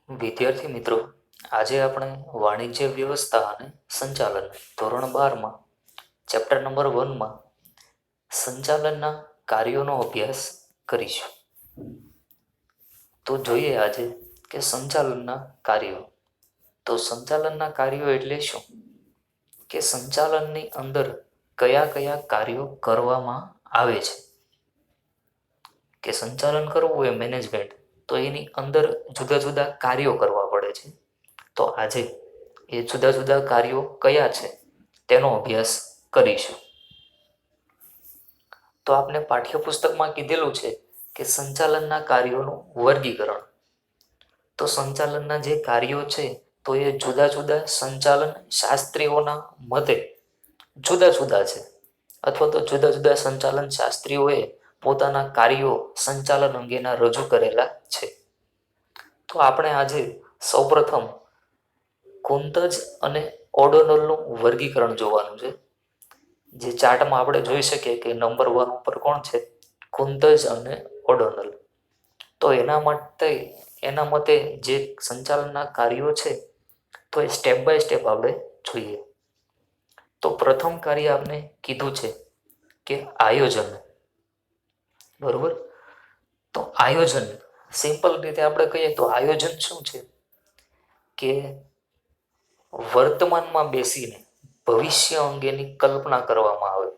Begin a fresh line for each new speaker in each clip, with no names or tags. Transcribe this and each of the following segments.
વિદ્યાર્થી મિત્રો, આજે આપણે વાણિજ્ય વ્યવસ્થા અને સંચાલન ધોરણ 12માં ચેપ્ટર નંબર 1માં સંચાલનના કાર્યોનો અભ્યાસ કરીશું. તો જોઈએ આજે કે સંચાલનના કાર્યો. તો સંચાલનના કાર્યો એટલે શું? કે સંચાલનની અંદર કયા કયા કાર્યો કરવામાં આવે છે. કે સંચાલન કરવું એ મેનેજમેન્ટ, તો એની અંદર જુદા જુદા કાર્યો કરવા પડે છે. તો આજે એ જુદા જુદા કાર્યો કયા છે તેનો અભ્યાસ કરીશું. તો આપને પાઠ્યપુસ્તકમાં કીધેલું છે કે સંચાલનના કાર્યોનું વર્ગીકરણ. તો સંચાલનના જે કાર્યો છે તો એ જુદા જુદા સંચાલન શાસ્ત્રીઓના મતે જુદા જુદા છે, અથવા તો જુદા જુદા સંચાલન શાસ્ત્રીઓએ પોતાના કાર્યો સંચાલન અંગેના રજૂ કરેલા છે. તો આપણે આજે સૌપ્રથમ કુંતજ અને ઓડોનલનું વર્ગીકરણ જોવાનું છે. જે ચાર્ટમાં આપણે જોઈ શકીએ કે નંબર 1 ઉપર કોણ છે? કુંતજ અને ઓડોનલ. તો એના મતે જે સંચાલનના કાર્યો છે તો એ સ્ટેપ બાય સ્ટેપ આપણે જોઈએ. તો પ્રથમ કાર્ય આપણે કીધું છે કે આયોજન. બરોબર. તો આયોજન સિમ્પલ રીતે આપણે કહીએ તો આયોજન શું છે? કે વર્તમાનમાં બેસીને ભવિષ્ય અંગેની કલ્પના કરવામાં આવે,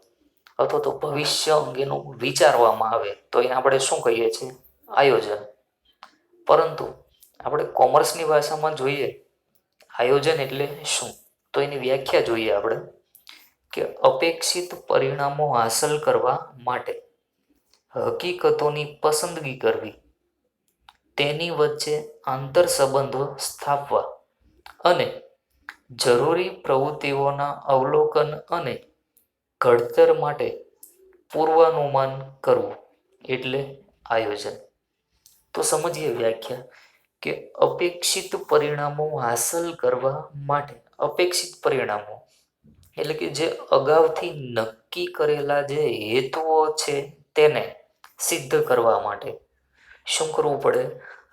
અથવા તો ભવિષ્ય અંગેનું વિચારવામાં આવે, તો એને આપણે શું કહીએ છીએ? આયોજન. પરંતુ આપણે કોમર્સની ભાષામાં જોઈએ આયોજન એટલે શું, તો એની વ્યાખ્યા જોઈએ આપણે કે અપેક્ષિત પરિણામો હાંસલ કરવા માટે હકીકતોની પસંદગી કરવી, તેની વચ્ચે આંતર સંબંધો સ્થાપવા અને જરૂરી પ્રવૃત્તિઓના અવલોકન અને ઘડતર માટે પૂર્વાનુમાન કરવું એટલે આયોજન. તો સમજીએ વ્યાખ્યા કે અપેક્ષિત પરિણામો હાંસલ કરવા માટે, અપેક્ષિત પરિણામો એટલે કે જે અગાઉથી નક્કી કરેલા જે હેતુઓ છે તેને સિદ્ધ કરવા માટે શું કરવું પડે?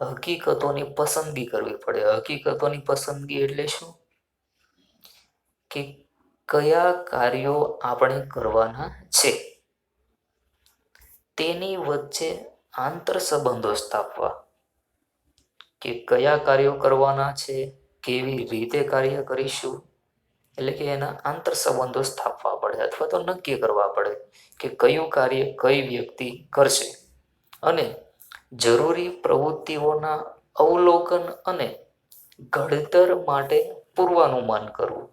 હકીકતોની પસંદગી કરવી પડે. હકીકતોની પસંદગી એટલે શું? કે કયા કાર્યો આપણે કરવાના છે તેની વચ્ચે આંતર સંબંધો સ્થાપવા. કે કયા કાર્યો કરવાના છે, કેવી રીતે કાર્ય કરીશું, એટલે કે એના આંતર સંબંધો સ્થાપવા પડે, અથવા તો નક્કી કરવા પડે કે કયું કાર્ય કઈ વ્યક્તિ કરશે, અને જરૂરી પ્રવૃત્તિઓના અવલોકન અને ઘડતર માટે પૂર્વાનુમાન કરવું.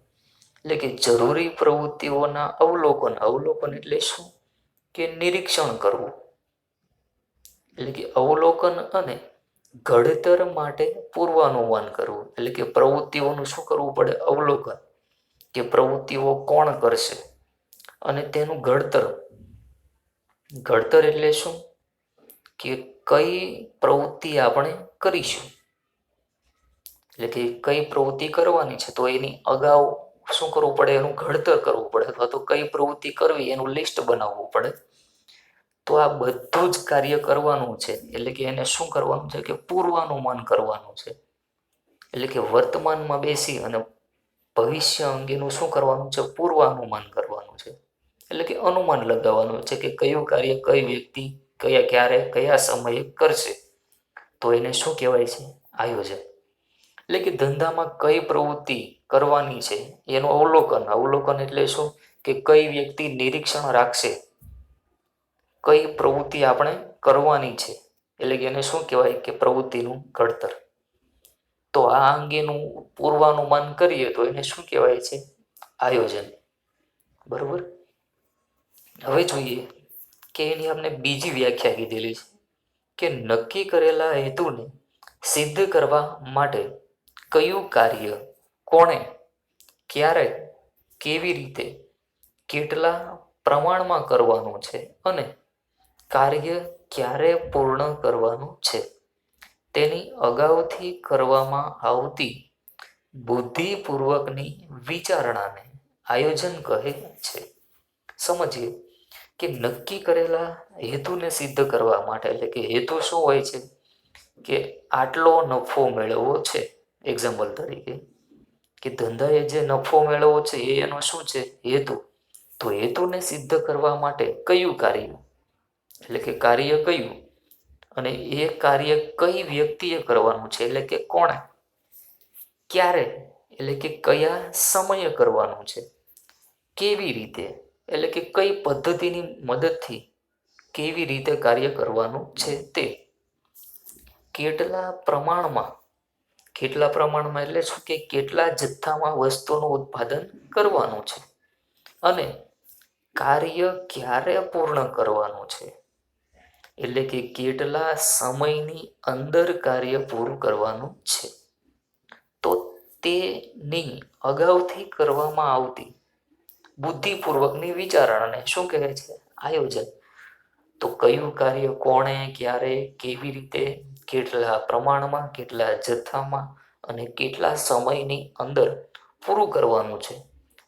એટલે કે જરૂરી પ્રવૃત્તિઓના અવલોકન એટલે શું? કે નિરીક્ષણ કરવું. એટલે કે અવલોકન અને ઘડતર માટે પૂર્વાનુમાન કરવું. એટલે કે પ્રવૃત્તિઓનું શું કરવું પડે? અવલોકન. કે પ્રવૃત્તિઓ કોણ કરશે, અને તેનું ઘડતર. ઘડતર એટલે શું? કે કઈ પ્રવૃત્તિ આપણે કરીશું, એટલે કે કઈ પ્રવૃત્તિ કરવાની છે તો એની અગાઉ શું કરવું પડે? એનું ઘડતર કરવું પડે, અથવા તો કઈ પ્રવૃત્તિ કરવી એનું લિસ્ટ બનાવવું પડે. તો આ બધું જ કાર્ય કરવાનું છે, એટલે કે એને શું કરવાનું છે? કે પૂર્વાનુમાન કરવાનું છે. એટલે કે વર્તમાનમાં બેસી અને ભવિષ્ય અંગેનું શું કરવાનું છે? પૂર્વાનુમાન કરવાનું છે. એટલે કે અનુમાન લગાવવાનું છે કે કયું કાર્ય કઈ વ્યક્તિ ક્યારે કયા સમયે કરશે, તો એને શું કહેવાય છે? આયોજન. એટલે કે ધંધામાં કઈ પ્રવૃત્તિ કરવાની છે એનું અવલોકન. અવલોકન એટલે શું? કે કઈ વ્યક્તિ નિરીક્ષણ રાખશે, કઈ પ્રવૃત્તિ આપણે કરવાની છે, એટલે કે એને શું કહેવાય? કે પ્રવૃત્તિનું ઘડતર. તો આ અંગેનું પૂર્વાનુમાન કરીએ તો એને શું કહેવાય છે? આયોજન. બરોબર. હવે જોઈએ કે એની આપણે બીજી વ્યાખ્યા કીધેલી છે કે નક્કી કરેલા હેતુને સિદ્ધ કરવા માટે કયું કાર્ય કોણે, ક્યારે, કેવી રીતે, કેટલા પ્રમાણમાં કરવાનું છે, અને કાર્ય ક્યારે પૂર્ણ કરવાનું છે તેની અગાઉથી કરવામાં આવતી બુદ્ધિપૂર્વકની વિચારણાને આયોજન કહે છે. સમજીએ કે નક્કી કરેલા હેતુને સિદ્ધ કરવા માટે, એટલે કે હેતુ શું હોય છે? કે આટલો નફો મેળવવો છે. એક્ઝામ્પલ તરીકે કે ધંધાએ જે નફો મેળવવો છે એ એનો શું છે હેતુ. તો હેતુને સિદ્ધ કરવા માટે કયું કાર્ય, એટલે કે કાર્ય કયું, અને એ કાર્ય કઈ વ્યક્તિએ કરવાનું છે, એટલે કે કોણે, ક્યારે, એટલે કે કયા સમયે કરવાનું છે, કેવી રીતે, એટલે કે કઈ પદ્ધતિની મદદથી કેવી રીતે કાર્ય કરવાનું છે તે, કેટલા પ્રમાણમાં એટલે શું કે કેટલા જથ્થામાં વસ્તુનું ઉત્પાદન કરવાનું છે, અને કાર્ય ક્યારે પૂર્ણ કરવાનું છે, એટલે કે કેટલા સમયની અંદર કાર્ય પૂરું કરવાનું છે. તો તેની અગાઉથી કરવામાં આવતી બુદ્ધિપૂર્વકની વિચારણાને શું કહે છે, આયોજન. તો કયું કાર્ય કોણે, ક્યારે, કેવી રીતે, કેટલા પ્રમાણમાં, કેટલા જથ્થામાં અને કેટલા સમયની અંદર પૂરું કરવાનું છે.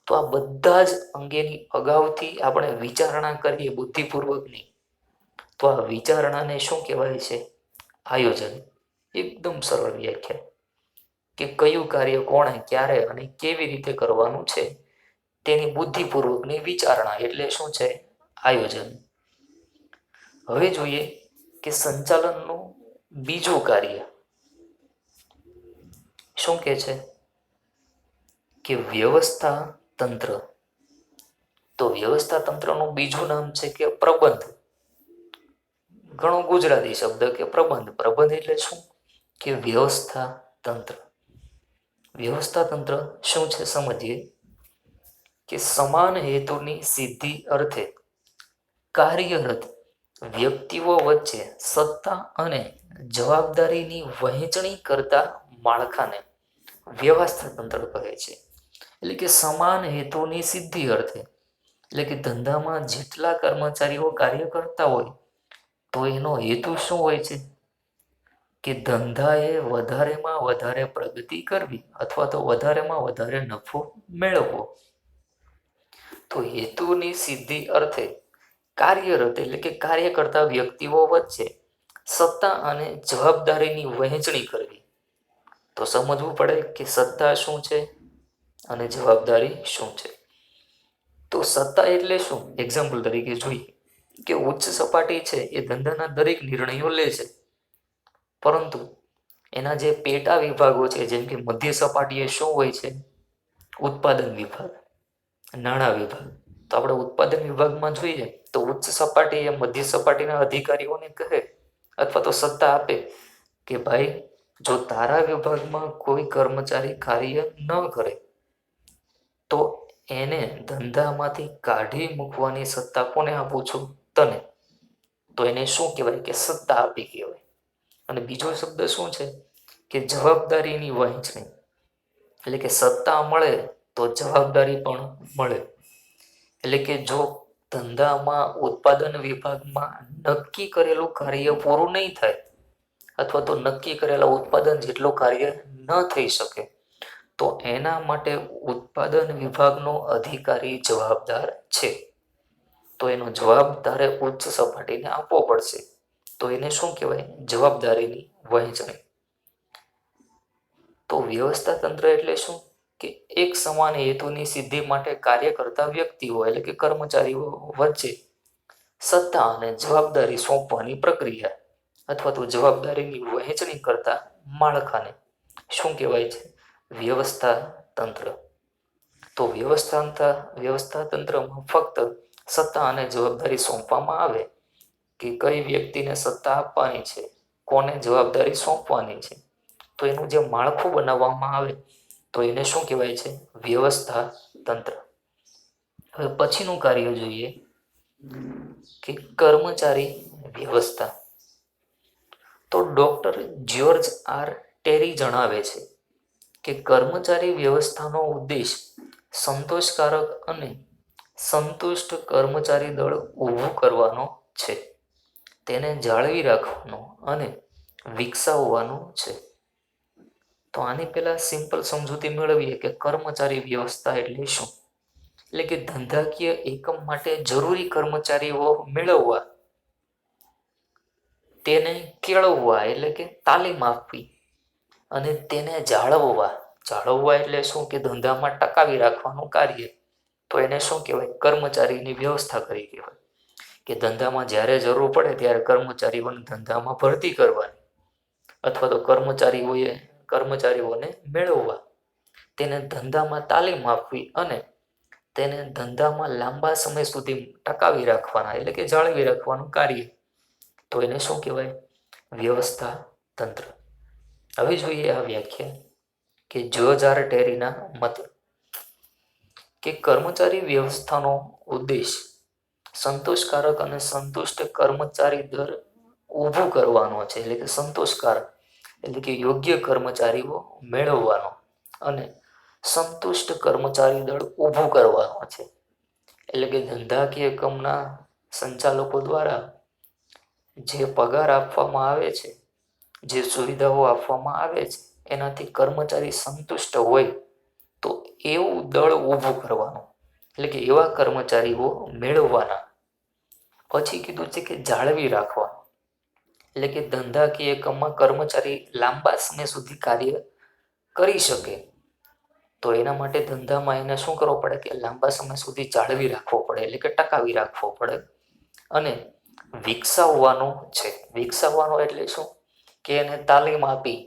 તો આ બધા જ અંગેની અગાઉથી આપણે વિચારણા કરીએ બુદ્ધિપૂર્વકની, તો આ વિચારણાને શું કહેવાય છે, આયોજન. એકદમ સરળ વ્યાખ્યા કે કયું કાર્ય કોણે, ક્યારે અને કેવી રીતે કરવાનું છે તેની બુદ્ધિપૂર્વકની વિચારણા એટલે શું છે, આયોજન. હવે જોઈએ કે સંચાલનનું બીજું કાર્ય શું કે છે કે વ્યવસ્થા તંત્ર. તો વ્યવસ્થા તંત્રનું બીજું નામ છે કે પ્રબંધ. ઘણો ગુજરાતી શબ્દ કે પ્રબંધ. પ્રબંધ એટલે શું કે વ્યવસ્થા તંત્ર. વ્યવસ્થા તંત્ર શું છે સમજીએ કે સમાન હેતુની સિદ્ધિ અર્થે કાર્યરત વ્યક્તિઓ વચ્ચે સત્તા અને જવાબદારીની વહેંચણી કરતા માળખાને વ્યવસ્થા તંત્ર કહે છે. એટલે કે સમાન હેતુની સિદ્ધિ અર્થે, એટલે કે ધંધામાં જેટલા કર્મચારીઓ કાર્ય કરતા હોય તો એનો હેતુ શું હોય છે કે ધંધાએ વધારેમાં વધારે પ્રગતિ કરવી અથવા તો વધારેમાં વધારે નફો મેળવવો. તો હેતુની સિદ્ધિ અર્થે કાર્યરત એટલે કે કાર્ય કરતા વ્યક્તિઓ વચ્ચે સત્તા અને જવાબદારીની વહેંચણી કરવી. તો સમજવું પડે કે સત્તા શું છે અને જવાબદારી શું છે. તો સત્તા એટલે શું, એક્ઝામ્પલ તરીકે જોઈએ કે ઉચ્ચ સપાટી છે એ ધંધાના દરેક નિર્ણયો લે છે, પરંતુ એના જે પેટા વિભાગો છે જેમ કે મધ્ય સપાટીએ શું હોય છે, ઉત્પાદન વિભાગ, નાણાં વિભાગ. તો આપણે ઉત્પાદન વિભાગમાં જોઈએ તો ઉચ્ચ સપાટી એ મધ્ય સપાટીના અધિકારીઓને કહે અથવા તો સત્તા આપે કે ભાઈ જો તારા વિભાગમાં કોઈ કર્મચારી કાર્ય ન કરે તો એને ધંધામાંથી કાઢી મૂકવાની સત્તા કોને આપું છું, તને. તો એને શું કહેવાય કે સત્તા આપી કહેવાય. અને બીજો શબ્દ શું છે કે જવાબદારીની વહેંચણી. એટલે કે સત્તા મળે તો જવાબદારી પણ મળે. એટલે કે જો ધંધામાં ઉત્પાદન વિભાગમાં નક્કી કરેલું કાર્ય પૂરું નહીં થાય અથવા તો નક્કી કરેલા ઉત્પાદન જેટલું કાર્ય ન થઈ શકે તો એના માટે ઉત્પાદન વિભાગનો અધિકારી જવાબદાર છે. તો એનો જવાબ તારે ઉચ્ચ સપાટીને આપવો પડશે. તો એને શું કહેવાય, જવાબદારીની વહેંચણી. તો વ્યવસ્થા તંત્ર એટલે શું કે એક સમાન હેતુની સિદ્ધિ માટે કાર્ય કરતા વ્યક્તિઓ એટલે કે કર્મચારીઓ વચ્ચે સત્તા અને જવાબદારી સોંપવાની પ્રક્રિયા અથવા તો જવાબદારીની વહેંચણી કરતા માળખાને શું કહેવાય છે, વ્યવસ્થા તંત્ર. તો વ્યવસ્થા તંત્રમાં ફક્ત સત્તા અને જવાબદારી સોંપવામાં આવે કે કઈ વ્યક્તિને સત્તા આપવાની છે, કોને જવાબદારી સોંપવાની છે, તો એનું જે માળખું બનાવવામાં આવે તો એને શું કહેવાય છે, વ્યવસ્થા તંત્ર. હવે પછીનું કાર્ય જોઈએ કે કર્મચારી વ્યવસ્થા. તો ડોક્ટર જ્યોર્જ આર ટેરી જણાવે છે કે કર્મચારી વ્યવસ્થાનો ઉદ્દેશ સંતોષકારક અને સંતુષ્ટ કર્મચારી દળ ઊભું કરવાનો છે, તેને જાળવી રાખવાનો અને વિકસાવવાનો છે. તો આની પહેલા સિમ્પલ સમજૂતી મેળવીએ કે કર્મચારી વ્યવસ્થા એટલે શું. એટલે કે ધંધાકીય એકમ માટે જરૂરી કર્મચારીઓ મેળવવા તેને કેળવવા એટલે કે તાલીમ આપવી અને તેને જાળવવા એટલે શું કે ધંધામાં ટકાવી રાખવાનું કાર્ય. તો એને શું કહેવાય? કર્મચારીની વ્યવસ્થા કરી કહેવાય. કે ધંધામાં જ્યારે જરૂર પડે ત્યારે કર્મચારીઓને ધંધામાં ભરતી કરવાની અથવા તો કર્મચારીઓને મેળવવા, તેને ધંધામાં તાલીમ આપવી અને તેને ધંધામાં લાંબા સમય સુધી ટકાવી રાખવાના એટલે કે જાળવી રાખવાનું કાર્ય. તો એને શું કહેવાય? વ્યવસ્થા તંત્ર. હવે જોઈએ આ વ્યાખ્યા કે જ્યોર્જ ટેરીના મતે કે કર્મચારી વ્યવસ્થાનો ઉદ્દેશ સંતોષકારક અને સંતુષ્ટ કર્મચારી દર ઊભું કરવાનો છે. એટલે કે સંતોષકારક એટલે કે યોગ્ય કર્મચારીઓ મેળવવાનો અને સંતુષ્ટ કર્મચારી દળ ઊભું કરવાનો છે. એટલે કે ધંધાકીય એકમના સંચાલકો દ્વારા જે પગાર આપવામાં આવે છે, જે સુવિધાઓ આપવામાં આવે છે, એનાથી કર્મચારી સંતુષ્ટ હોય તો એવું દળ ઊભું કરવાનું એટલે કે એવા કર્મચારીઓ મેળવવાના. પછી કીધું છે કે જાળવી રાખવાનું એટલે કે ધંધાકીય એકમમાં કર્મચારી લાંબા સમય સુધી કાર્ય કરી શકે. તો એના માટે ધંધામાં એને શું કરવો પડે? કે લાંબા સમય સુધી જાળવી રાખવો પડે એટલે કે ટકાવી રાખવો પડે. અને વિકસાવવાનો છે. વિકસાવવાનો એટલે શું? કે એને તાલીમ આપી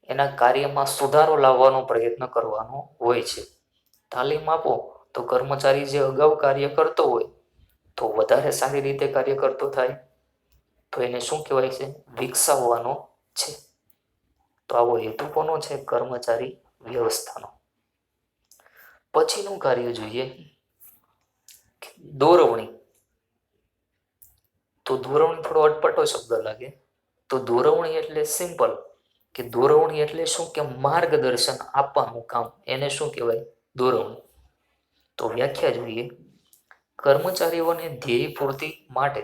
એના કાર્યમાં સુધારો લાવવાનો પ્રયત્ન કરવાનો હોય છે. તાલીમ આપો તો કર્મચારી જે અગાઉ કાર્ય કરતો હોય તો વધારે સારી રીતે કાર્ય કરતો થાય. તો એને શું કહેવાય છે? વિકસાવવાનો છે. તો આવો હેતુ કોનો છે? કર્મચારી વ્યવસ્થાનો. પછીનું કાર્ય જોઈએ દોરવણી. તો દોરવણી થોડો અટપટો શબ્દ લાગે. તો દોરવણી એટલે સિમ્પલ કે દોરવણી એટલે શું? કે માર્ગદર્શન આપવાનું કામ. એને શું કહેવાય? દોરવણી. તો વ્યાખ્યા જોઈએ. કર્મચારીઓને ધ્યેય પૂર્તિ માટે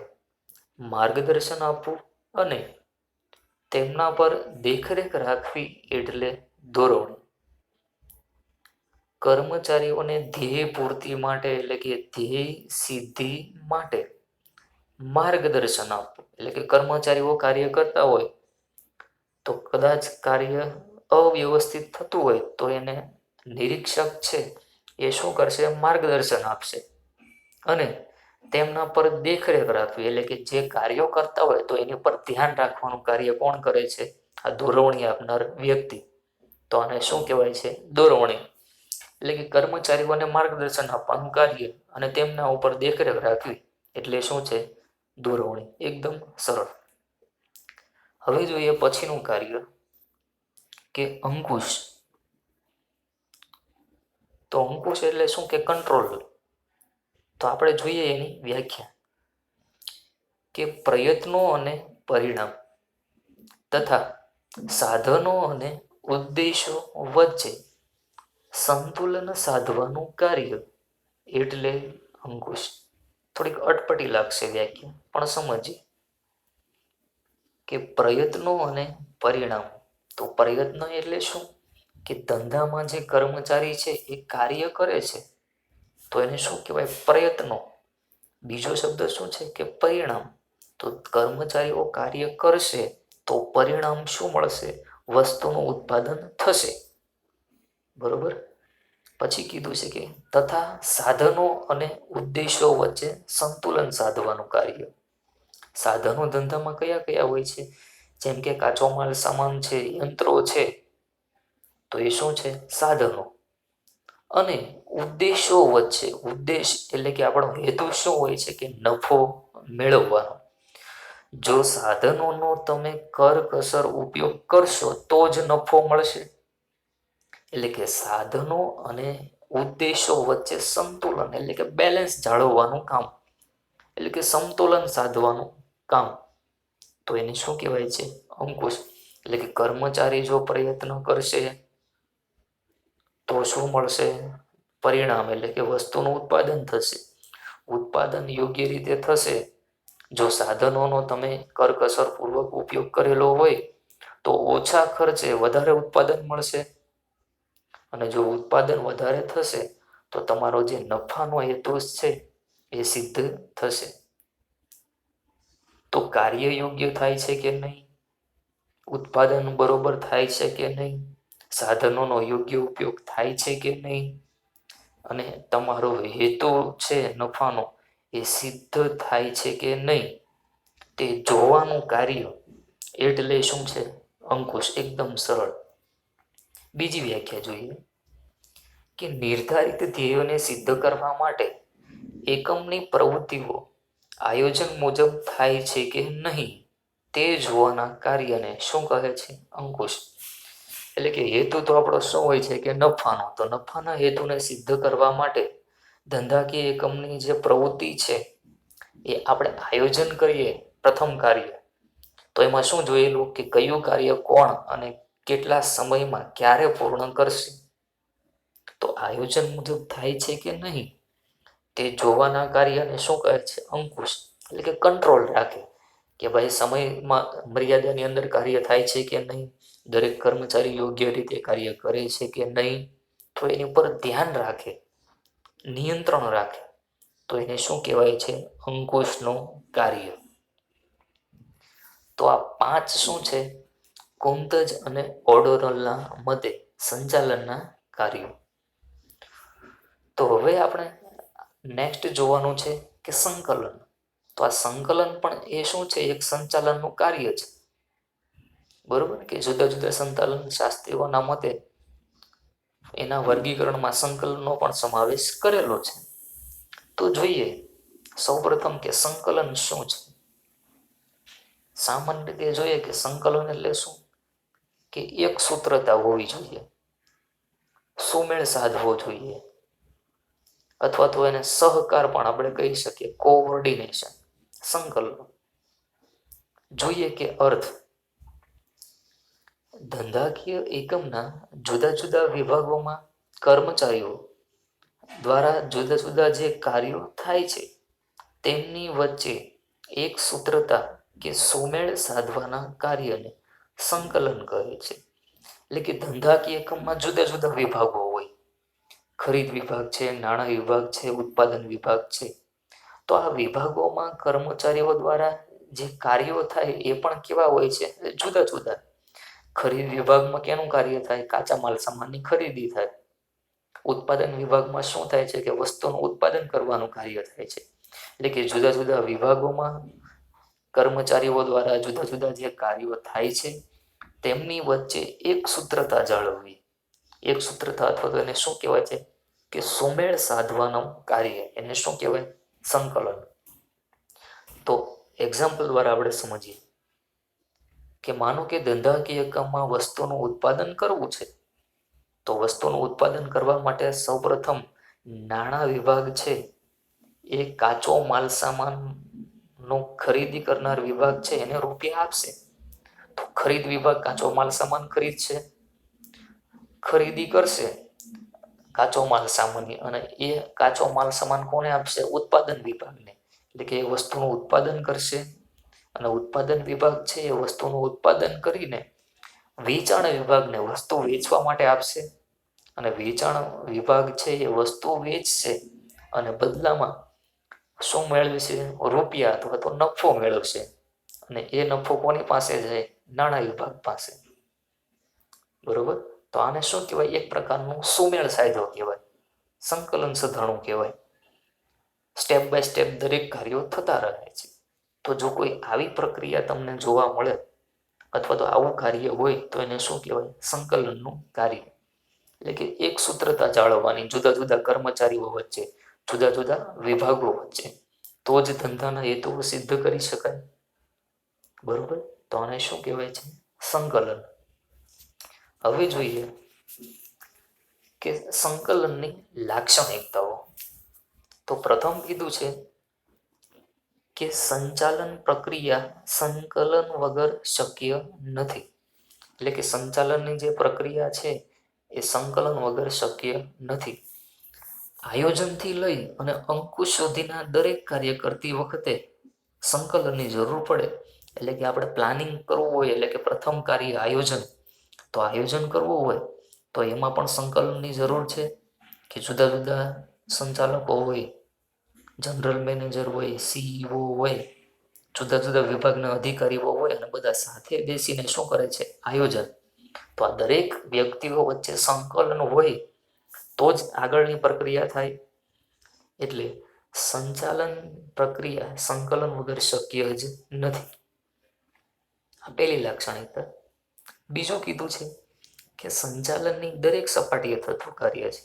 માર્ગદર્શન આપવું અને તેમના પર દેખરેખ રાખવી એટલે દોરવણી. કર્મચારીઓને ધ્યેય પૂર્તિ માટે એટલે કે ધ્યેય સિદ્ધિ માટે માર્ગદર્શન આપવું એટલે કે કર્મચારીઓ કાર્ય કરતા હોય તો કદાચ કાર્ય અવ્યવસ્થિત થતું હોય તો એને નિરીક્ષક છે એ શું કરશે? માર્ગદર્શન આપશે અને તેમના પર દેખરેખ રાખવી એટલે કે જે કાર્યો કરતા હોય તો એની પર ધ્યાન રાખવાનું કાર્ય કોણ કરે છે? આ દોરવણી આપનાર વ્યક્તિ. તો આને શું કહેવાય છે? દોરવણી. એટલે કે કર્મચારીઓને માર્ગદર્શન આપવાનું કાર્ય અને તેમના ઉપર દેખરેખ રાખવી એટલે શું છે? દોરવણી. એકદમ સરળ. હવે જોઈએ પછીનું કાર્ય કે અંકુશ. તો અંકુશ એટલે શું? કે કંટ્રોલ. તો આપણે જોઈએ એની વ્યાખ્યા કે પ્રયત્નો અને પરિણામ તથા સાધનો અને ઉદ્દેશો વચ્ચે સંતુલન સાધવાનું કાર્ય એટલે અંકુશ. થોડીક અટપટી લાગશે વ્યાખ્યા, પણ સમજીએ કે પ્રયત્નો અને પરિણામ. તો પ્રયત્ન એટલે શું? કે ધંધામાં જે કર્મચારી છે એ કાર્ય કરે છે તો એને શું કહેવાય? પ્રયત્નો. બીજો શબ્દ શું છે? કે પરિણામ. તો કર્મચારીઓ કાર્ય કરશે તો પરિણામ શું મળશે? વસ્તુનું ઉત્પાદન થશે. બરોબર. પછી કીધું છે કે તથા સાધનો અને ઉદ્દેશો વચ્ચે સંતુલન સાધવાનું કાર્ય. સાધનો ધંધામાં કયા કયા હોય છે? જેમ કે કાચો માલ સામાન છે, યંત્રો છે, તો એ શું છે? સાધનો. અને ઉદ્દેશો વચ્ચે, ઉદ્દેશ એટલે કે આપણો હેતુ શું હોય છે? કે નફો મેળવવાનો. જો સાધનોનો તમે કરકસર ઉપયોગ કરશો તો જ નફો મળશે. એટલે કે સાધનો અને ઉદ્દેશો વચ્ચે સંતુલન એટલે કે બેલેન્સ જાળવવાનું કામ એટલે કે સમતોલન સાધવાનું કામ. તો એને શું કહેવાય છે? અંકુશ. એટલે કે કર્મચારી જો પ્રયત્ન કરશે તો શું મળશે? પરિણામ એટલે કે વસ્તુનું ઉત્પાદન થશે. ઉત્પાદન યોગ્ય રીતે થશે જો સાધનોનો તમે કરકસરપૂર્વક ઉપયોગ કરેલો હોય તો ઓછા ખર્ચે વધારે ઉત્પાદન મળશે. અને જો ઉત્પાદન વધારે થશે તો તમારો જે નફાનો હેતુ છે એ સિદ્ધ થશે. તો કાર્ય યોગ્ય થાય છે કે નહીં, ઉત્પાદન બરોબર થાય છે કે નહીં, સાધનોનો યોગ્ય ઉપયોગ થાય છે કે નહીં, અને તમારો હેતુ છે નફાનો એ સિદ્ધ થાય છે કે નહીં, તે જોવાનું કાર્ય એટલે શું છે અંકુશ. એકદમ સરળ. બીજી વ્યાખ્યા જોઈએ કે નિર્ધારિત ધ્યેયોને સિદ્ધ કરવા માટે એકમની પ્રવૃત્તિઓ આયોજન મુજબ થાય છે કે નહીં તે જોવાના કાર્યને શું કહે છે અંકુશ. એટલે કે હેતુ તો આપણો શું હોય છે કે નફાનો. તો નફાના હેતુને સિદ્ધ કરવા માટે ધંધાકીય એકમની જે પ્રવૃત્તિ છે એ આપણે આયોજન કરીએ પ્રથમ કાર્ય, તો એમાં શું જોયેલું કે કયું કાર્ય કોણ અને કેટલા સમયમાં ક્યારે પૂર્ણ કરશે. તો આયોજન મુજબ થાય છે કે નહીં તે જોવાના કાર્યને શું કહે છે અંકુશ. એટલે કે કંટ્રોલ રાખે કે ભાઈ સમયમાં મર્યાદાની અંદર કાર્ય થાય છે કે નહીં, દરેક કર્મચારી યોગ્ય રીતે કાર્ય કરે છે કે નહીં, તો એની ઉપર ધ્યાન રાખે, નિયંત્રણ રાખે, તો એને શું કહેવાય છે અંકુશનું કાર્ય. તો આ 5 શું છે કુંતજ અને ઓડોરલના મતે સંચાલનના કાર્યો. તો હવે આપણે નેક્સ્ટ જોવાનું છે કે સંકલન. તો આ સંકલન પણ એ શું છે એક સંચાલનનું કાર્ય છે, બરોબર. કે જુદા જુદા સંચાલન શાસ્ત્રીઓના મતે એના વર્ગીકરણમાં સંકલનનો પણ સમાવેશ કરેલો છે. તો જોઈએ સૌપ્રથમ કે સંકલન શું છે. સામાન્ય રીતે જોઈએ કે સંકલન એટલે શું કે એક સૂત્રતા હોવી જોઈએ, સુમેળ સાધવો જોઈએ, અથવા તો એને સહકાર પણ આપણે કહી શકીએ, કોઓર્ડિનેશન. સંકલન જોઈએ કે અર્થ ધંધાકીય એકમના જુદા જુદા વિભાગોમાં કર્મચારીઓ દ્વારા જુદા જુદા જે કાર્યો થાય છે તેમની વચ્ચે એક સૂત્રતા કે સુમેળ સાધવાના કાર્યને સંકલન કહે છે. એટલે કે ધંધાકીય એકમમાં જુદા જુદા વિભાગો હોય, ખરીદ વિભાગ છે, નાણાં વિભાગ છે, ઉત્પાદન વિભાગ છે. તો આ વિભાગોમાં કર્મચારીઓ દ્વારા જે કાર્યો થાય એ પણ કેવા હોય છે જુદા જુદા. ખરીદ વિભાગમાં કેનું કાર્ય થાય, કાચા માલ સામાનની ખરીદી થાય. ઉત્પાદન વિભાગમાં શું થાય છે કે વસ્તુનું ઉત્પાદન કરવાનું કાર્ય થાય છે. એટલે કે જુદા જુદા વિભાગોમાં કર્મચારીઓ દ્વારા જુદા જુદા જે કાર્યો થાય છે તેમની વચ્ચે એક સૂત્રતા જાળવવી. એક સૂત્રતા અથવા તો એને શું કહેવાય છે કે સુમેળ સાધવાનું કાર્ય, એને શું કહેવાય સંકલન. તો એક્ઝામ્પલ દ્વારા આપણે સમજીએ કે માનો કે ધંધાકીય એકમમાં વસ્તુનું ઉત્પાદન કરવું છે. તો વસ્તુનું ઉત્પાદન કરવા માટે સૌપ્રથમ નાણાં વિભાગ છે એ કાચો માલ સામાનનો ખરીદી કરનાર વિભાગ છે એને રૂપિયા આપશે. તો ખરીદ વિભાગ કાચો માલ સામાન ખરીદશે, ખરીદી કરશે કાચો માલ સામાનની, અને એ કાચો માલ સામાન કોને આપશે ઉત્પાદન વિભાગને. એટલે કે એ વસ્તુનું ઉત્પાદન કરશે અને ઉત્પાદન વિભાગ છે એ વસ્તુનું ઉત્પાદન કરીને વેચાણ વિભાગને વસ્તુ વેચવા માટે આપશે, અને વેચાણ વિભાગ છે એ વસ્તુ વેચશે અને બદલામાં શું મેળવશે રૂપિયા અથવા તો નફો મેળવશે, અને એ નફો કોની પાસે જાય નાણાં વિભાગ પાસે, બરોબર. તો આને શું કહેવાય એક પ્રકારનું સુમેળ સાધો કહેવાય, સંકલન સધાણું કહેવાય. સ્ટેપ બાય સ્ટેપ દરેક કાર્યો થતા રહે છે. તો જો કોઈ આવી પ્રક્રિયા તમને જોવા મળે અથવા તો આવું કાર્ય હોય તો એને શું કહેવાય સંકલનનું કાર્ય. એટલે કે એક સૂત્રતા જાળવવાની જુદા જુદા કર્મચારીઓ વચ્ચે, જુદા જુદા વિભાગો વચ્ચે, તો જ ધંધાના હેતુઓ સિદ્ધ કરી શકાય, બરોબર. તો આને શું કહેવાય છે સંકલન. હવે જોઈએ કે સંકલનની લાક્ષણિકતાઓ. તો પ્રથમ કીધું છે કે સંચાલન પ્રક્રિયા સંકલન વગર શક્ય નથી. એટલે કે સંચાલનની જે પ્રક્રિયા છે એ સંકલન વગર શક્ય નથી. આયોજનથી લઈ અને અંકુશ સુધીના દરેક કાર્ય કરતી વખતે સંકલનની જરૂર પડે. એટલે કે આપણે પ્લાનિંગ કરવું હોય, એટલે કે પ્રથમ કાર્ય આયોજન, તો આયોજન કરવું હોય તો એમાં પણ સંકલનની જરૂર છે. કે જુદા જુદા સંચાલકો હોય, જનરલ મેનેજર હોય, સીઈઓ હોય, જુદા જુદા વિભાગના અધિકારીઓ હોય અને બધા સાથે બેસીને શું કરે છે? આયોજન. તો આ દરેક વ્યક્તિઓ વચ્ચે સંકલન હોય તો જ આગળની પ્રક્રિયા થાય. એટલે સંચાલન પ્રક્રિયા સંકલન વગર શક્ય જ નથી. આ પહેલી લાક્ષણિકતા. બીજું કીધું છે કે સંચાલનની દરેક સપાટીએ થતું કાર્ય છે.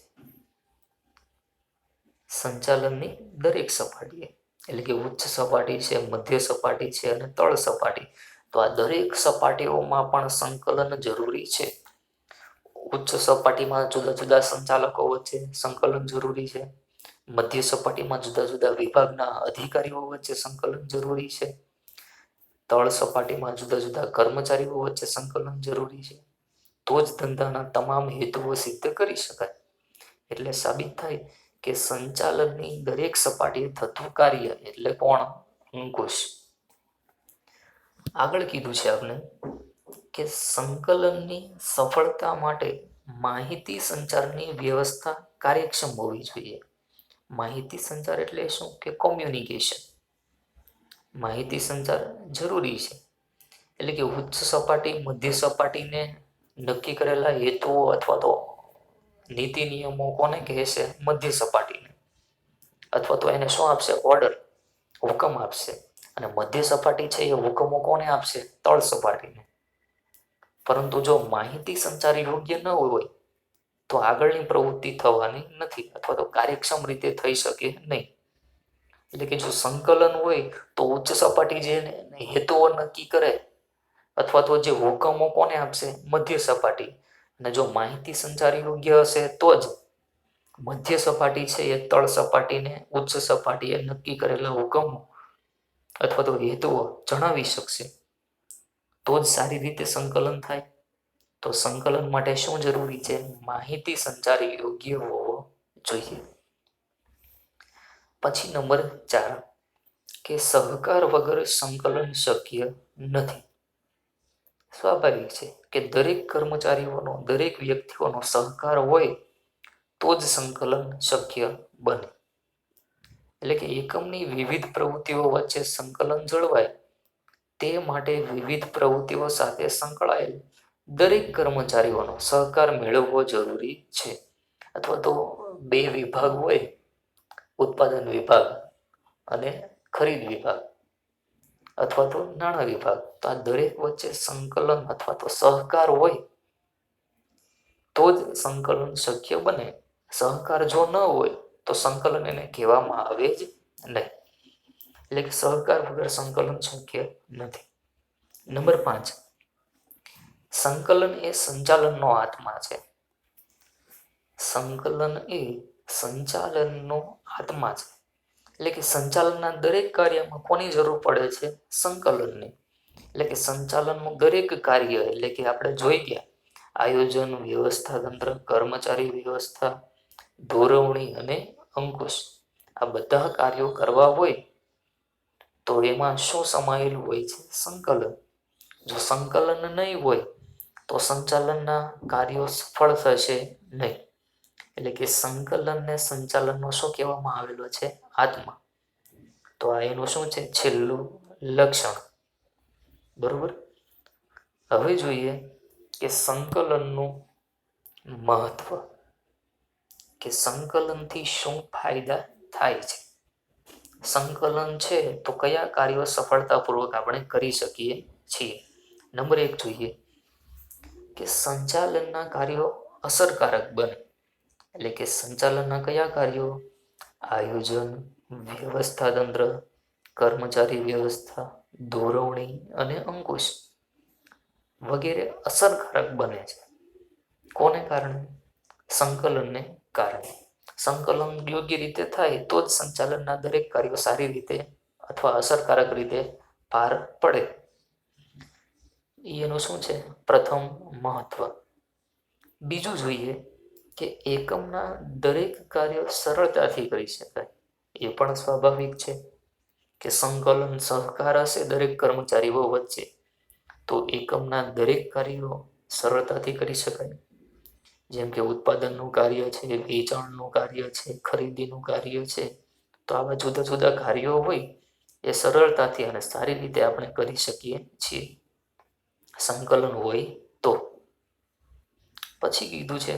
સંચાલનની દરેક સપાટીએ, એટલે કે ઉચ્ચ સપાટી છે, મધ્ય સપાટી છે અને તળ સપાટી. તો આ દરેક સપાટીઓમાં પણ સંકલન જરૂરી છે. ઉચ્ચ સપાટીમાં જુદા જુદા સંચાલકો વચ્ચે સંકલન જરૂરી છે. મધ્ય સપાટીમાં જુદા જુદા વિભાગના અધિકારીઓ વચ્ચે સંકલન જરૂરી છે. તળ સપાટીમાં જુદા જુદા કર્મચારીઓ વચ્ચે સંકલન જરૂરી છે. તો જ ધંધાના તમામ હેતુઓ સિદ્ધ કરી શકાય. એટલે સાબિત થાય કે સંચાલનની દરેક સપાટીએ થતું કાર્ય એટલે કોણ? અંકુશ. આગળ કીધું છે આપણે કે સંકલનની સફળતા માટે માહિતી સંચારની વ્યવસ્થા કાર્યક્ષમ હોવી જોઈએ. માહિતી સંચાર એટલે શું? કે કોમ્યુનિકેશન. માહિતી સંચાર જરૂરી છે. એટલે કે ઉચ્ચ સપાટી મધ્ય સપાટીને નક્કી કરેલા હેતુઓ અથવા તો નીતિ નિયમો કોને કહે છે? મધ્ય સપાટીને. અથવા તો એને શું આપશે? ઓર્ડર, હુકમ આપશે. અને મધ્ય સપાટી છે એ હુકમો કોને આપશે? તળ સપાટીને. પરંતુ જો માહિતી સંચાર યોગ્ય ન હોય તો આગળની પ્રવૃત્તિ થવાની નથી અથવા તો કાર્યક્ષમ રીતે થઈ શકે નહીં. એટલે કે જો સંકલન હોય તો ઉચ્ચ સપાટી જે હેતુઓ નક્કી કરે અથવા તો જે હુકમો કોને આપશે? મધ્ય સપાટી. અને જો માહિતી સંચાર યોગ્ય હશે તો જ મધ્ય સપાટી છે એ તળ સપાટીને ઉચ્ચ સપાટીએ નક્કી કરેલા હુકમો અથવા તો હેતુઓ જણાવી શકશે. તો જ સારી રીતે સંકલન થાય. તો સંકલન માટે શું જરૂરી છે? માહિતી સંચાર યોગ્ય હોવો જોઈએ. પછી નંબર 4 કે સહકાર વગર સંકલન શક્ય નથી. સ્વાભાવિક છે કે દરેક કર્મચારીઓનો, દરેક વ્યક્તિઓનો સહકાર હોય તો જ સંકલન શક્ય બને. એટલે કે એકમની વિવિધ પ્રવૃત્તિઓ વચ્ચે સંકલન જળવાય તે માટે વિવિધ પ્રવૃત્તિઓ સાથે સંકળાયેલ દરેક કર્મચારીઓનો સહકાર મેળવવો જરૂરી છે. અથવા તો બે વિભાગ હોય, ઉત્પાદન વિભાગ અને ખરીદ વિભાગ અથવા તો નાણાં વિભાગ, તો આ દરેક વચ્ચે સંકલન અથવા તો સહકાર હોય તો જ સંકલન શક્ય બને. સહકાર જો ન હોય તો સંકલન એને કહેવામાં આવે જ નહીં. એટલે કે સહકાર વગર સંકલન શક્ય નથી. નંબર 5 સંકલન એ સંચાલનનો આત્મા છે. સંકલન એ સંચાલનનો આત્મા છે. એટલે કે સંચાલનના દરેક કાર્યમાં કોની જરૂર પડે છે? સંકલનની. એટલે કે સંચાલનનું દરેક કાર્ય, એટલે કે આપણે જોઈ ગયા આયોજન, વ્યવસ્થા તંત્ર, કર્મચારી વ્યવસ્થા, દોરવણી અને અંકુશ, આ બધા કાર્યો કરવા હોય તો એમાં શું સમાયેલું હોય છે? સંકલન. જો સંકલન નહીં હોય તો સંચાલનના કાર્યો સફળ થશે નહીં. એટલે કે સંકલનને સંચાલનનો શું કહેવામાં આવેલો છે? આત્મા. તો આ એનું શું છે? છેલ્લું લક્ષણ. બરોબર. હવે જોઈએ કે સંકલનનું મહત્વ, કે સંકલનથી શું ફાયદા થાય છે. સંકલન છે તો કયા કાર્યો સફળતાપૂર્વક આપણે કરી શકીએ છીએ. નંબર 1 જોઈએ કે સંચાલનના કાર્યો અસરકારક બને. એટલે કે સંચાલનના કયા કાર્યો? આયોજન, વ્યવસ્થા તંત્ર, કર્મચારી વ્યવસ્થા, દોરવણી અને અંકુશ વગેરે અસરકારક બને છે. કોને કારણે? સંકલનને કારણે. સંકલન યોગ્ય રીતે થાય તો જ સંચાલનના દરેક કાર્યો સારી રીતે અથવા અસરકારક રીતે પાર પડે. એનું શું છે? પ્રથમ મહત્વ. બીજું જોઈએ કે એકમના દરેક કાર્યો સરળતાથી કરી શકાય. એ પણ સ્વાભાવિક છે કે સંકલન સહકાર હશે દરેક કર્મચારીઓ વચ્ચે તો એકમના દરેક કાર્યો સરળતાથી કરી શકાય. જેમ કે ઉત્પાદનનું કાર્ય છે, વેચાણનું કાર્ય છે, ખરીદીનું કાર્ય છે, તો આવા જુદા જુદા કાર્યો હોય એ સરળતાથી અને સારી રીતે આપણે કરી શકીએ છીએ સંકલન હોય તો. પછી કીધું છે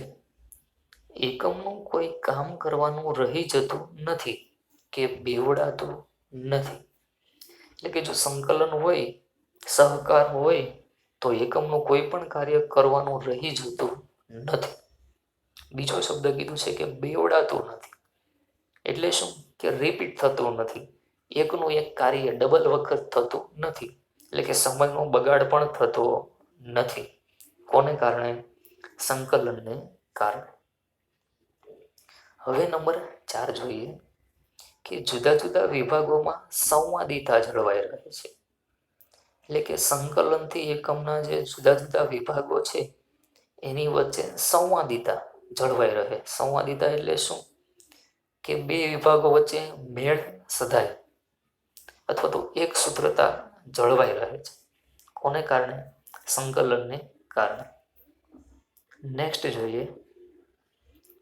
એકમનું કોઈ કામ કરવાનું રહી જતું નથી કે બેવડાતું નથી. એટલે કે જો સંકલન હોય, સહકાર હોય, તો એકમનું કોઈ પણ કાર્ય કરવાનું રહી જતું નથી. બીજો શબ્દ કીધું છે કે બેવડાતું નથી. એટલે શું? કે રિપીટ થતું નથી. એકનું એક કાર્ય ડબલ વખત થતું નથી. એટલે કે સમયનો બગાડ પણ થતો નથી. કોને કારણે? સંકલનને કારણે. હવે નંબર 4 જોઈએ કે જુદા જુદા વિભાગોમાં સંવાદિતા જળવાઈ રહે છે. એટલે કે સંકલનથી એકમના જે જુદા જુદા વિભાગો છે એની વચ્ચે સંવાદિતા જળવાઈ રહે. સંવાદિતા એટલે શું? કે બે વિભાગો વચ્ચે મેળ સધાય અથવા તો એક સૂત્રતા જળવાઈ રહે છે. કોને કારણે? સંકલનને કારણે. નેક્સ્ટ જોઈએ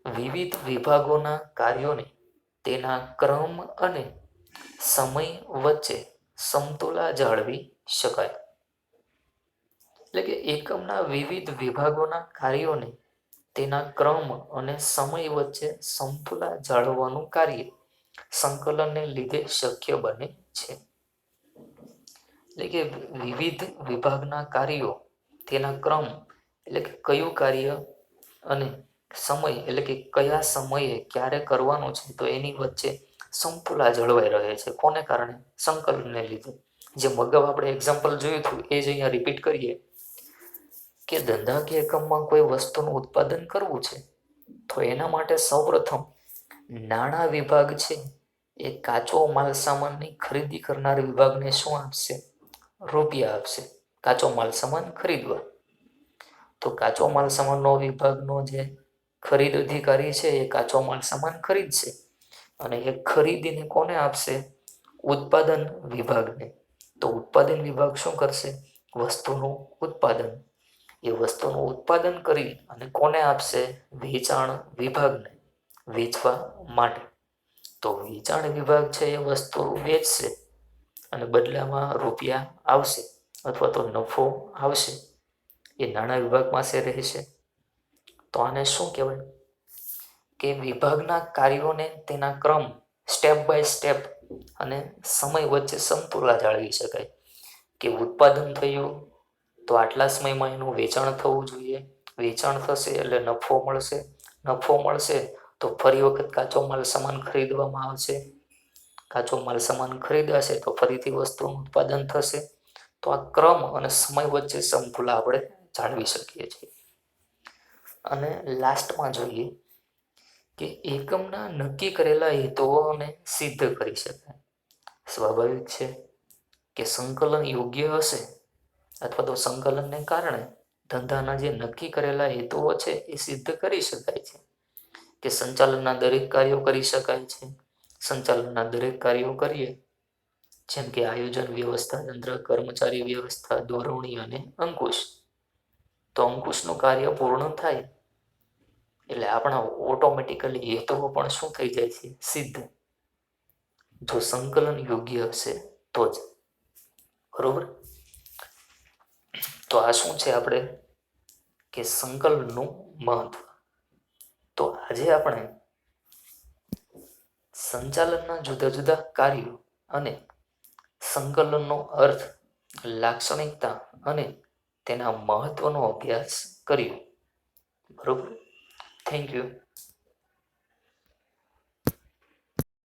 વિવિધ વિભાગોના કાર્યોને તેના ક્રમ અને સમય વચ્ચે સમતુલા જાળવી શકાય. એટલે કે એકમના વિવિધ વિભાગોના કાર્યોને તેના ક્રમ અને સમય વચ્ચે સમતુલા જાળવવાનું કાર્ય સંકલનને લીધે શક્ય બને છે. એટલે કે વિવિધ વિભાગના કાર્યો, તેના ક્રમ એટલે કે કયું કાર્ય અને સમય એટલે કે કયા સમયે ક્યારે કરવાનું છે, તો એની વચ્ચે સમતુલા જળવાઈ રહે છે. કોને કારણે? સંકલનને લીધે. જે અગાઉ આપણે એક્ઝામ્પલ જોયું હતું એ જ અહીંયા રિપીટ કરીએ કે ધંધાકીય એકમમાં કોઈ વસ્તુનું ઉત્પાદન કરવું છે તો એના માટે સૌપ્રથમ નાણાં વિભાગ છે એ કાચો માલ સામાનની ખરીદી કરનાર વિભાગને શું આપશે? રૂપિયા આપશે. કાચો માલ સામાન ખરીદવા. તો કાચો માલ સામાનનો વિભાગનો જે ખરીદ અધિકારી છે એ કાચો માલ સામાન ખરીદશે અને એ ખરીદીને કોને આપશે? ઉત્પાદન વિભાગને. તો ઉત્પાદન વિભાગ શું કરશે? વસ્તુનું ઉત્પાદન. એ વસ્તુનું ઉત્પાદન કરી અને કોને આપશે? વેચાણ વિભાગને, વેચવા માટે. તો વેચાણ વિભાગ છે એ વસ્તુ વેચશે અને બદલામાં રૂપિયા આવશે અથવા તો નફો આવશે. એ નાણાં વિભાગ પાસે રહેશે. તો આને શું કહેવાય? કે વિભાગના કાર્યોને તેના ક્રમ, સ્ટેપ બાય સ્ટેપ અને સમય વચ્ચે સમતુલા જાળવી શકાય. કે ઉત્પાદન થયું તો આટલા સમયમાં એનું વેચાણ થવું જોઈએ. વેચાણ થશે એટલે નફો મળશે. નફો મળશે તો ફરી વખત કાચો માલ સામાન ખરીદવામાં આવશે. કાચો માલ સામાન ખરીદાશે તો ફરીથી વસ્તુનું ઉત્પાદન થશે. તો આ ક્રમ અને સમય વચ્ચે સમતુલા આપણે જાળવી શકીએ છીએ. અને લાસ્ટમાં જોઈએ કે એકમના નક્કી કરેલા હેતુઓને સિદ્ધ કરી શકાય. સ્વાભાવિક છે કે સંકલન યોગ્ય હશે અથવા તો સંકલનને કારણે ધંધાના જે નક્કી કરેલા હેતુઓ છે એ સિદ્ધ કરી શકાય છે. કે સંચાલનના દરેક કાર્યો કરી શકાય છે. સંચાલનના દરેક કાર્યો કરીએ જેમ કે આયોજન, વ્યવસ્થા તંત્ર, કર્મચારી વ્યવસ્થા, દોરવણી અને અંકુશ. તો અંકુશનું કાર્ય પૂર્ણ થાય એટલે આપણા ઓટોમેટિકલી હેતુઓ પણ શું થઈ જાય છે? સિદ્ધ. જો સંકલન યોગ્ય હશે તો જ. બરોબર? તો આ શું છે આપણે કે સંકલનનું મહત્વ. તો આજે આપણે સંચાલનના જુદા જુદા કાર્યો અને સંકલનનો અર્થ, લાક્ષણિકતા અને તેના મહત્વનો અભ્યાસ કર્યો. બરોબર? Thank you.